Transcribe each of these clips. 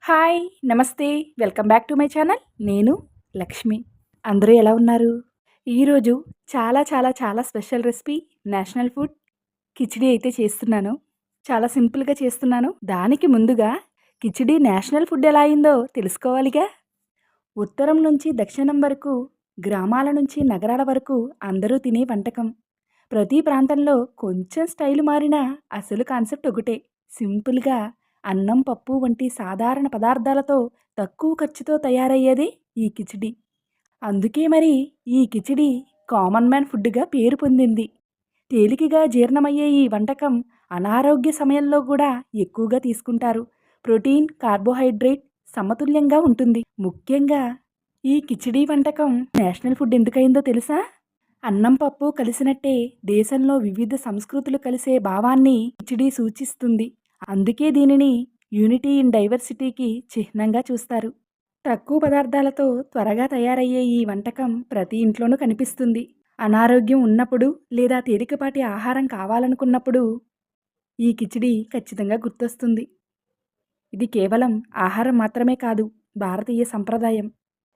Hi! నమస్తే. Welcome back to my channel. నేను లక్ష్మి. అందరూ ఎలా ఉన్నారు? ఈరోజు చాలా చాలా చాలా special recipe national food khichdi అయితే చేస్తున్నాను. చాలా సింపుల్‌గా చేస్తున్నాను. దానికి ముందుగా కిచిడీ నేషనల్ ఫుడ్ ఎలా అయిందో తెలుసుకోవాలిగా. ఉత్తరం నుంచి దక్షిణం వరకు, గ్రామాల నుంచి నగరాల వరకు అందరూ తినే వంటకం. ప్రతి ప్రాంతంలో కొంచెం స్టైల్ మారినా అసలు కాన్సెప్ట్ ఒకటే. సింపుల్‌గా అన్నం, పప్పు వంటి సాధారణ పదార్థాలతో తక్కువ ఖర్చుతో తయారయ్యేదే ఈ కిచిడి. అందుకే మరి ఈ కిచిడి కామన్ మ్యాన్ ఫుడ్‌గా పేరు పొందింది. తేలికగా జీర్ణమయ్యే ఈ వంటకం అనారోగ్య సమయంలో కూడా ఎక్కువగా తీసుకుంటారు. ప్రోటీన్, కార్బోహైడ్రేట్ సమతుల్యంగా ఉంటుంది. ముఖ్యంగా ఈ కిచిడీ వంటకం నేషనల్ ఫుడ్ ఎందుకయిందో తెలుసా? అన్నం, పప్పు కలిసినట్టే దేశంలో వివిధ సంస్కృతులు కలిసే భావాన్ని కిచిడీ సూచిస్తుంది. అందుకే దీనిని యూనిటీ ఇన్ డైవర్సిటీకి చిహ్నంగా చూస్తారు. తక్కువ పదార్థాలతో త్వరగా తయారయ్యే ఈ వంటకం ప్రతి ఇంట్లోనూ కనిపిస్తుంది. అనారోగ్యం ఉన్నప్పుడు లేదా తేలికపాటి ఆహారం కావాలనుకున్నప్పుడు ఈ కిచిడి ఖచ్చితంగా గుర్తొస్తుంది. ఇది కేవలం ఆహారం మాత్రమే కాదు, భారతీయ సంప్రదాయం.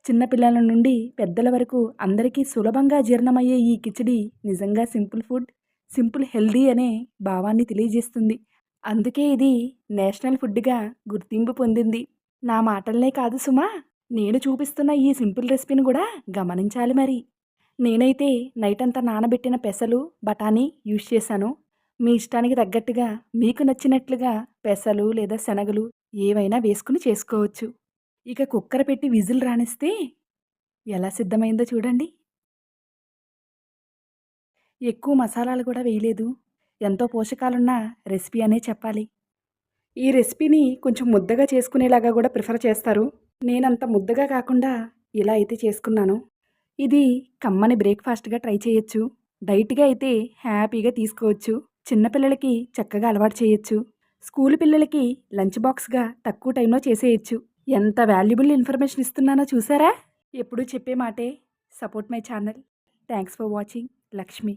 చిన్నపిల్లల నుండి పెద్దల వరకు అందరికీ సులభంగా జీర్ణమయ్యే ఈ కిచిడి నిజంగా సింపుల్ ఫుడ్, సింపుల్ హెల్దీ అనే భావాన్ని తెలియజేస్తుంది. అందుకే ఇది నేషనల్ ఫుడ్‌గా గుర్తింపు పొందింది. నా మాటలనే కాదు సుమా, నేను చూపిస్తున్న ఈ సింపుల్ రెసిపీని కూడా గమనించాలి మరి. నేనైతే నైట్ అంతా నానబెట్టిన పెసలు, బఠానీ యూజ్ చేశాను. మీ ఇష్టానికి తగ్గట్టుగా మీకు నచ్చినట్లుగా పెసలు లేదా శనగలు ఏవైనా వేసుకుని చేసుకోవచ్చు. ఇక కుక్కర్ పెట్టి విజిల్ రానిస్తే ఎలా సిద్ధమైందో చూడండి. ఎక్కువ మసాలాలు కూడా వేయలేదు. ఎంతో పోషకాలున్న రెసిపీ అనే చెప్పాలి. ఈ రెసిపీని కొంచెం ముద్దగా చేసుకునేలాగా కూడా ప్రిఫర్ చేస్తారు. నేనంత ముద్దగా కాకుండా ఇలా అయితే చేసుకున్నాను. ఇది కమ్మని బ్రేక్‌ఫాస్ట్‌గా ట్రై చేయొచ్చు. డైట్‌గా అయితే హ్యాపీగా తీసుకోవచ్చు. చిన్నపిల్లలకి చక్కగా అలవాటు చేయొచ్చు. స్కూలు పిల్లలకి లంచ్ బాక్స్‌గా తక్కువ టైంలో చేసేయొచ్చు. ఎంత వాల్యుబుల్ ఇన్ఫర్మేషన్ ఇస్తున్నానో చూసారా? ఎప్పుడూ చెప్పే మాటే, support my channel. Thanks for watching. Lakshmi.